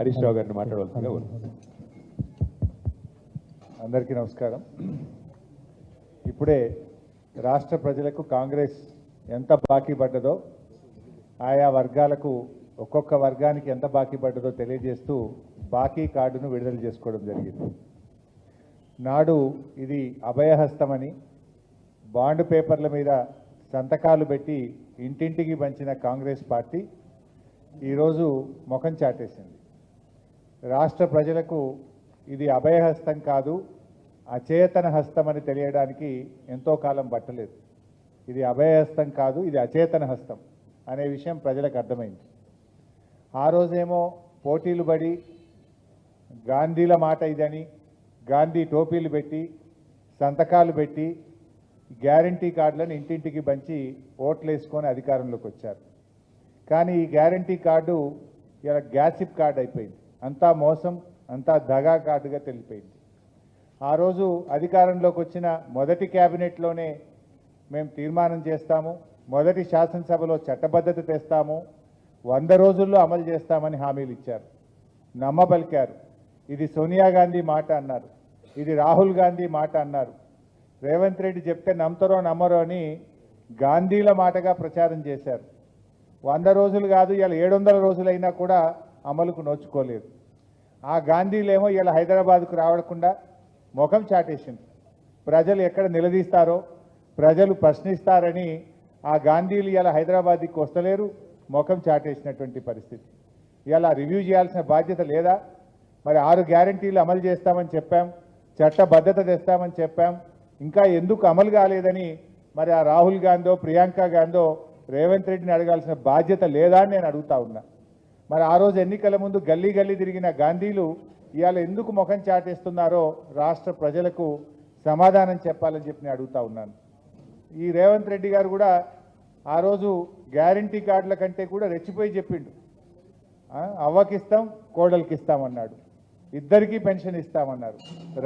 హరీష్ రావు గారిని మాట్లాడవలసిందిగా కోరుతున్నాను. అందరికీ నమస్కారం. ఇప్పుడే రాష్ట్ర ప్రజలకు కాంగ్రెస్ ఎంత బాకీ పడ్డదో, ఆయా వర్గాలకు ఒక్కొక్క వర్గానికి ఎంత బాకీ పడ్డదో తెలియజేస్తూ బాకీ కార్డును విడుదల చేసుకోవడం జరిగింది. నాడు ఇది అభయహస్తమని బాండ్ పేపర్ల మీద సంతకాలు పెట్టి ఇంటింటికి పంచిన కాంగ్రెస్ పార్టీ ఈరోజు ముఖం చాటేసింది. రాష్ట్ర ప్రజలకు ఇది అభయహస్తం కాదు, అచేతన హస్తం అని తెలియడానికి ఎంతో కాలం పట్టలేదు. ఇది అభయహస్తం కాదు, ఇది అచేతన హస్తం అనే విషయం ప్రజలకు అర్థమైంది. ఆ రోజేమో పోటీలు పడి గాంధీల మాట ఇదని గాంధీ టోపీలు పెట్టి సంతకాలు పెట్టి గ్యారంటీ కార్డులను ఇంటింటికి పంచి ఓట్లు వేసుకొని అధికారంలోకి వచ్చారు. కానీ ఈ గ్యారంటీ కార్డు ఇలా గ్యాసిప్ కార్డు అయిపోయింది. అంతా మోసం, అంతా దగా కార్డుగా తెలిపోయింది. ఆ రోజు అధికారంలోకి వచ్చిన మొదటి క్యాబినెట్లోనే మేము తీర్మానం చేస్తాము, మొదటి శాసనసభలో చట్టబద్ధత తెస్తాము, 100 రోజుల్లో అమలు చేస్తామని హామీలు ఇచ్చారు, నమ్మబలికారు. ఇది సోనియా గాంధీ మాట అన్నారు, ఇది రాహుల్ గాంధీ మాట అన్నారు. రేవంత్ రెడ్డి చెప్తే నమ్మతారో నమ్మరో అని గాంధీల మాటగా ప్రచారం చేశారు. 100 రోజులు కాదు, ఇలా 700 రోజులైనా కూడా అమలుకు నోచుకోలేదు. ఆ గాంధీలేమో ఇలా హైదరాబాద్కు రావకుండా ముఖం చాటేసింది. ప్రజలు ఎక్కడ నిలదీస్తారో, ప్రజలు ప్రశ్నిస్తారని ఆ గాంధీలు ఇలా హైదరాబాద్కి వస్తలేరు, ముఖం చాటేసినటువంటి పరిస్థితి. ఇలా రివ్యూ చేయాల్సిన బాధ్యత లేదా? మరి 6 గ్యారంటీలు అమలు చేస్తామని చెప్పాం, చట్టబద్ధత తెస్తామని చెప్పాం, ఇంకా ఎందుకు అమలు కాలేదని మరి ఆ రాహుల్ గాంధీ ప్రియాంక గాంధీ రేవంత్ రెడ్డిని అడగాల్సిన బాధ్యత లేదా అని నేను అడుగుతా ఉన్నా. మరి ఆ రోజు ఎన్నికల ముందు గల్లీ గల్లీ తిరిగిన గాంధీలు ఇవాళ ఎందుకు ముఖం చాటేస్తున్నారో రాష్ట్ర ప్రజలకు సమాధానం చెప్పాలని చెప్పి నేను అడుగుతా ఉన్నాను. ఈ రేవంత్ రెడ్డి గారు కూడా ఆ రోజు గ్యారంటీ కార్డుల కంటే కూడా రెచ్చిపోయి చెప్పిండు. అవ్వకిస్తాం, కోడలికి ఇస్తామన్నాడు, ఇద్దరికీ పెన్షన్ ఇస్తామన్నారు,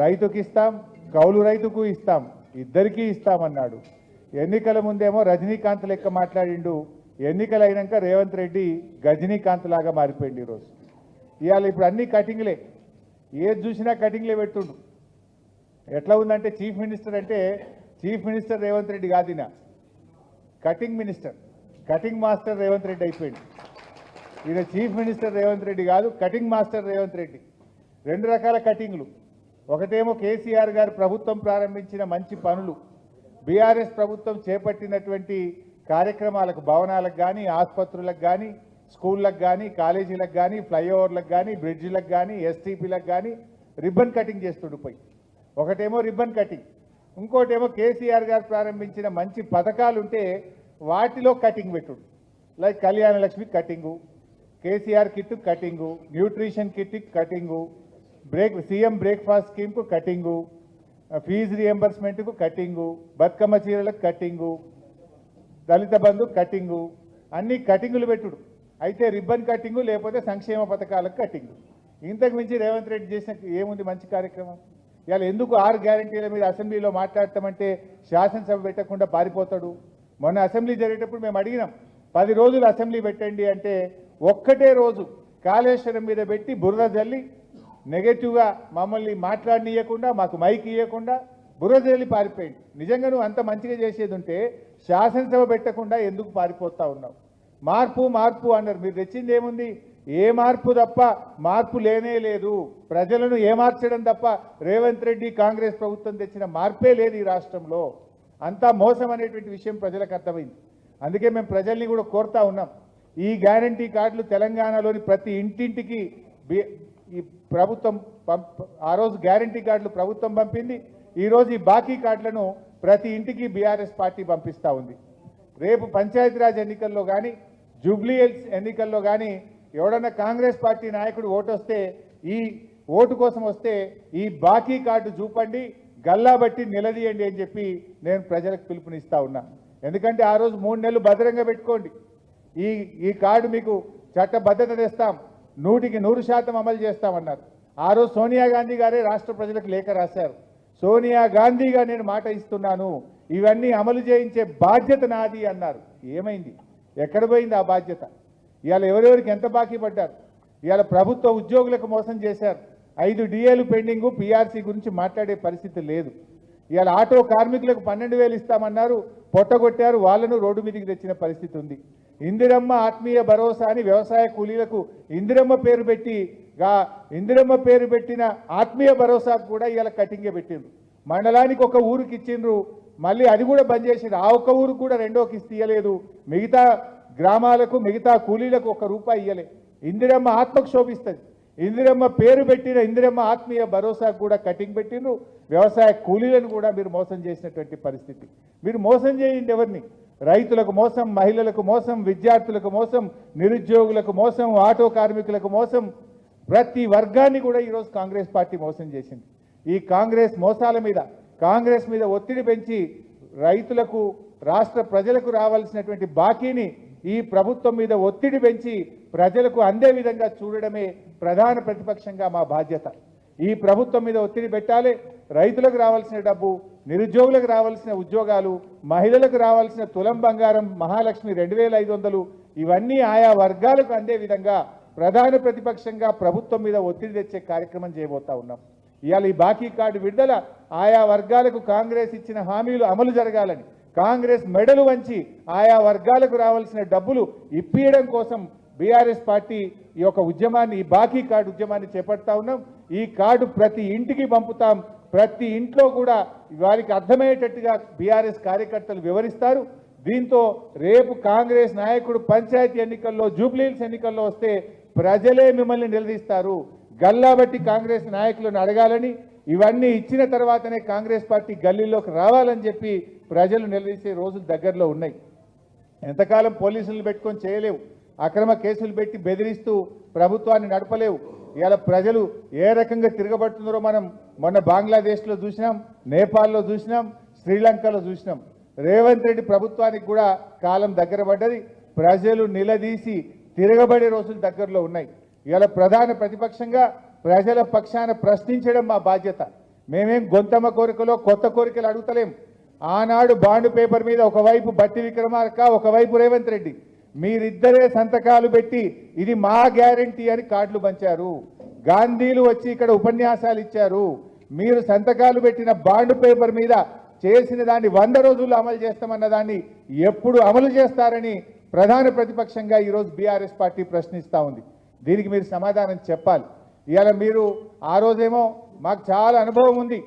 రైతుకి ఇస్తాం, కౌలు రైతుకు ఇస్తాం, ఇద్దరికీ ఇస్తామన్నాడు. ఎన్నికల ముందేమో రజనీకాంత్ లెక్క మాట్లాడిండు, ఎన్నికలు అయినాక రేవంత్ రెడ్డి గజనీకాంత్ లాగా మారిపోయింది. ఈరోజు ఇవాళ ఇప్పుడు అన్ని కటింగ్లే, ఏది చూసినా కటింగ్లే పెడుతుండు. ఎట్లా ఉందంటే చీఫ్ మినిస్టర్ అంటే చీఫ్ మినిస్టర్ రేవంత్ రెడ్డి కాదినా, cutting minister, cutting master Revanth Reddy అయిపోయింది. ఈయన చీఫ్ మినిస్టర్ రేవంత్ రెడ్డి కాదు, కటింగ్ మాస్టర్ రేవంత్ రెడ్డి. 2 రకాల కటింగ్లు. ఒకటేమో కేసీఆర్ గారు ప్రభుత్వం ప్రారంభించిన మంచి పనులు, బీఆర్ఎస్ ప్రభుత్వం చేపట్టినటువంటి కార్యక్రమాలకు, భవనాలకు కానీ, ఆసుపత్రులకు కానీ, స్కూళ్ళకు కానీ, కాలేజీలకు కానీ, ఫ్లైఓవర్లకు కానీ, బ్రిడ్జిలకు కానీ, ఎస్టీపీలకు కానీ రిబ్బన్ కటింగ్ చేస్తుండిపోయి. ఒకటేమో రిబ్బన్ కటింగ్, ఇంకోటేమో కేసీఆర్ గారు ప్రారంభించిన మంచి పథకాలు ఉంటే వాటిలో కటింగ్ పెట్టుడు. Like Kalyana Lakshmi cutting, KCR kit cutting, nutrition kit cutting, CM breakfast స్కీమ్కు కటింగు, ఫీజు రియంబర్స్మెంట్కు కటింగు, బతుకమ్మ చీరలకు కటింగు, దళిత బంధు కటింగు, అన్ని కటింగులు పెట్టుడు. అయితే రిబ్బన్ కటింగు లేకపోతే సంక్షేమ పథకాలకు కటింగు. ఇంతకు మించి రేవంత్ రెడ్డి చేసిన ఏముంది మంచి కార్యక్రమం? ఇవాళ ఎందుకు 6 గ్యారంటీల మీద అసెంబ్లీలో మాట్లాడతామంటే శాసనసభ పెట్టకుండా పారిపోతాడు? మొన్న అసెంబ్లీ జరిగేటప్పుడు మేము అడిగినాం, 10 రోజులు అసెంబ్లీ పెట్టండి అంటే ఒక్కటే రోజు కాళేశ్వరం మీద పెట్టి బురద జల్లి నెగటివ్గా మమ్మల్ని మాట్లాడనీయకుండా, మాకు మైక్ ఇవ్వకుండా బురద జల్లి పారిపోయింది. నిజంగా నువ్వు అంత మంచిగా చేసేది ఉంటే శాసనసభ పెట్టకుండా ఎందుకు పారిపోతా ఉన్నావు? మార్పు మార్పు అన్నారు, మీరు తెచ్చింది ఏముంది? ఏ మార్పు తప్ప మార్పు లేనే లేదు. ప్రజలను ఏమార్చడం తప్ప రేవంత్ రెడ్డి కాంగ్రెస్ ప్రభుత్వం తెచ్చిన మార్పే లేదు ఈ రాష్ట్రంలో. అంతా మోసం అనేటువంటి విషయం ప్రజలకు అర్థమైంది. అందుకే మేము ప్రజల్ని కూడా కోరుతా ఉన్నాం, ఈ గ్యారంటీ కార్డులు తెలంగాణలోని ప్రతి ఇంటింటికి ఈ ప్రభుత్వం ఆ రోజు గ్యారంటీ కార్డులు ప్రభుత్వం పంపింది. ఈరోజు ఈ బాకీ కార్డులను ప్రతి ఇంటికి బీఆర్ఎస్ పార్టీ పంపిస్తూ ఉంది. రేపు పంచాయతీరాజ్ ఎన్నికల్లో కానీ, జూబ్లీ హిల్స్ ఎన్నికల్లో కానీ ఎవడన్నా కాంగ్రెస్ పార్టీ నాయకుడు ఓటు వస్తే, ఈ ఓటు కోసం వస్తే ఈ బాకీ కార్డు చూపండి, గల్లా బట్టి నిలదీయండి అని చెప్పి నేను ప్రజలకు పిలుపునిస్తా ఉన్నా. ఎందుకంటే ఆ రోజు 3 నెలలు భద్రంగా పెట్టుకోండి, ఈ కార్డు మీకు చట్టబద్ధత తెస్తాం, 100కి 100% అమలు చేస్తామన్నారు. ఆ రోజు సోనియా గాంధీ గారే రాష్ట్ర ప్రజలకు లేఖ రాశారు, సోనియా గాంధీగా నేను మాట ఇస్తున్నాను, ఇవన్నీ అమలు చేయించే బాధ్యత నాది అన్నారు. ఏమైంది? ఎక్కడ పోయింది ఆ బాధ్యత? ఇవాళ ఎవరెవరికి ఎంత బాకీ పడ్డారు? ఇవాళ ప్రభుత్వ ఉద్యోగులకు మోసం చేశారు. 5 డిఏలు పెండింగు, పిఆర్సీ గురించి మాట్లాడే పరిస్థితి లేదు. ఇవాళ ఆటో కార్మికులకు 12,000 ఇస్తామన్నారు, పొట్టగొట్టారు, వాళ్ళను రోడ్డు మీదకి తెచ్చిన పరిస్థితి ఉంది. ఇందిరమ్మ ఆత్మీయ భరోసా అని వ్యవసాయ కూలీలకు ఇందిరమ్మ పేరు పెట్టి ఇందిరమ్మ పేరు పెట్టిన ఆత్మీయ భరోసాకు కూడా ఇవాళ కటింగే పెట్టిండ్రు. మండలానికి ఒక ఊరికి ఇచ్చిండ్రు, మళ్ళీ అది కూడా బంద్ చేసిండ్రు. ఆ ఒక్క ఊరు కూడా రెండో కిస్తీ ఇయ్యలేదు. మిగతా గ్రామాలకు మిగతా కూలీలకు ₹1 ఇయ్యలే. ఇందిరమ్మ ఆత్మకు శోభిస్తుంది. ఇందిరమ్మ పేరు పెట్టిన ఇందిరమ్మ ఆత్మీయ భరోసాకు కూడా కటింగ్ పెట్టిండ్రు. వ్యవసాయ కూలీలను కూడా మీరు మోసం చేసినటువంటి పరిస్థితి. మీరు మోసం చేయండి ఎవరిని? రైతులకు మోసం, మహిళలకు మోసం, విద్యార్థులకు మోసం, నిరుద్యోగులకు మోసం, ఆటో కార్మికులకు మోసం, ప్రతి వర్గాన్ని కూడా ఈరోజు కాంగ్రెస్ పార్టీ మోసం చేసింది. ఈ కాంగ్రెస్ మోసాల మీద, కాంగ్రెస్ మీద ఒత్తిడి పెంచి రైతులకు, రాష్ట్ర ప్రజలకు రావాల్సినటువంటి బాకీని ఈ ప్రభుత్వం మీద ఒత్తిడి పెంచి ప్రజలకు అందే విధంగా చూడడమే ప్రధాన ప్రతిపక్షంగా మా బాధ్యత. ఈ ప్రభుత్వం మీద ఒత్తిడి పెట్టాలి. రైతులకు రావాల్సిన డబ్బు, నిరుద్యోగులకు రావాల్సిన ఉద్యోగాలు, మహిళలకు రావాల్సిన తులం బంగారం, మహాలక్ష్మి 2,500 ఇవన్నీ ఆయా వర్గాలకు అందే విధంగా ప్రధాన ప్రతిపక్షంగా ప్రభుత్వం మీద ఒత్తిడి తెచ్చే కార్యక్రమం చేయబోతా ఉన్నాం. ఇవాళ ఈ బాకీ కార్డు విడుదల ఆయా వర్గాలకు కాంగ్రెస్ ఇచ్చిన హామీలు అమలు జరగాలని, కాంగ్రెస్ మెడలు వంచి ఆయా వర్గాలకు రావాల్సిన డబ్బులు ఇప్పియడం కోసం బీఆర్ఎస్ పార్టీ ఈ యొక్క ఉద్యమాన్ని, ఈ బాకీ కార్డు ఉద్యమాన్ని చేపడతా ఉన్నాం. ఈ కార్డు ప్రతి ఇంటికి పంపుతాం. ప్రతి ఇంట్లో కూడా వారికి అర్థమయ్యేటట్టుగా బీఆర్ఎస్ కార్యకర్తలు వివరిస్తారు. దీంతో రేపు కాంగ్రెస్ నాయకుడు పంచాయతీ ఎన్నికల్లో, జూబ్లీహిల్స్ ఎన్నికల్లో వస్తే ప్రజలే మిమ్మల్ని నిలదీస్తారు. గల్లాబట్టి కాంగ్రెస్ నాయకులను అడగాలని, ఇవన్నీ ఇచ్చిన తర్వాతనే కాంగ్రెస్ పార్టీ గల్లీలోకి రావాలని చెప్పి ప్రజలు నిలదీసే రోజులు దగ్గరలో ఉన్నాయి. ఎంతకాలం పోలీసులను పెట్టుకొని చేయలేవు. అక్రమ కేసులు పెట్టి బెదిరిస్తూ ప్రభుత్వాన్ని నడపలేవు. ఇవాళ ప్రజలు ఏ రకంగా తిరగబడుతున్నారో మనం మొన్న బంగ్లాదేశ్లో చూసినాం, నేపాల్లో చూసినాం, శ్రీలంకలో చూసినాం. రేవంత్ రెడ్డి ప్రభుత్వానికి కూడా కాలం దగ్గర పడ్డది. ప్రజలు నిలదీసి తిరగబడే రోజులు దగ్గరలో ఉన్నాయి. ఇవాళ ప్రధాన ప్రతిపక్షంగా ప్రజల పక్షాన ప్రశ్నించడం మా బాధ్యత. మేమేం గొంతమ్మ కోరికలో కొత్త కోరికలు అడుగుతలేం. ఆనాడు బాండ్ పేపర్ మీద ఒకవైపు బట్టి విక్రమార్క, ఒకవైపు రేవంత్ రెడ్డి, మీరిద్దరే సంతకాలు పెట్టి ఇది మా గ్యారంటీ అని కార్డులు పంచారు. గాంధీలు వచ్చి ఇక్కడ ఉపన్యాసాలు ఇచ్చారు. మీరు సంతకాలు పెట్టిన బాండ్ పేపర్ మీద చేసిన దాన్ని 100 రోజుల్లో అమలు చేస్తామన్న దాన్ని ఎప్పుడు అమలు చేస్తారని ప్రధాన ప్రతిపక్షంగా ఈరోజు బీఆర్ఎస్ పార్టీ ప్రశ్నిస్తూ ఉంది. దీనికి మీరు సమాధానం చెప్పాలి. ఇవాళ మీరు ఆ రోజేమో మాకు చాలా అనుభవం ఉంది,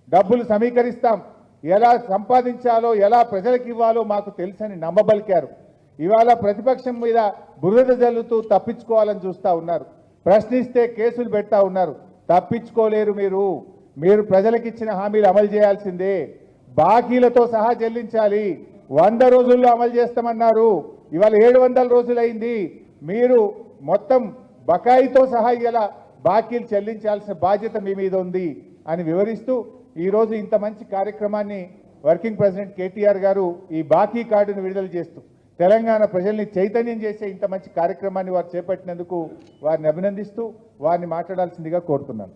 డబ్బులు సమీకరిస్తాం, ఎలా సంపాదించాలో, ఎలా ప్రజలకు ఇవ్వాలో మాకు తెలుసని నమ్మబలికారు. ఇవాళ ప్రతిపక్షం మీద బురద జల్లుతూ తప్పించుకోవాలని చూస్తూ ఉన్నారు. ప్రశ్నిస్తే కేసులు పెడతా ఉన్నారు. తప్పించుకోలేరు. మీరు ప్రజలకు ఇచ్చిన హామీలు అమలు చేయాల్సిందే. బాకీలతో సహా చెల్లించాలి. 100 రోజుల్లో అమలు చేస్తామన్నారు. ఇవాళ 700 రోజులైంది. మీరు మొత్తం బకాయితో సహా ఇలా బాకీలు చెల్లించాల్సిన బాధ్యత మీ మీద ఉంది అని వివరిస్తూ ఈరోజు ఇంత మంచి కార్యక్రమాన్ని వర్కింగ్ ప్రెసిడెంట్ కేటీఆర్ గారు ఈ బాకీ కార్డును విడుదల చేస్తూ తెలంగాణ ప్రజల్ని చైతన్యం చేసే ఇంత మంచి కార్యక్రమాన్ని వారు చేపట్టినందుకు వారిని అభినందిస్తూ వారిని మాట్లాడాల్సిందిగా కోరుతున్నాను.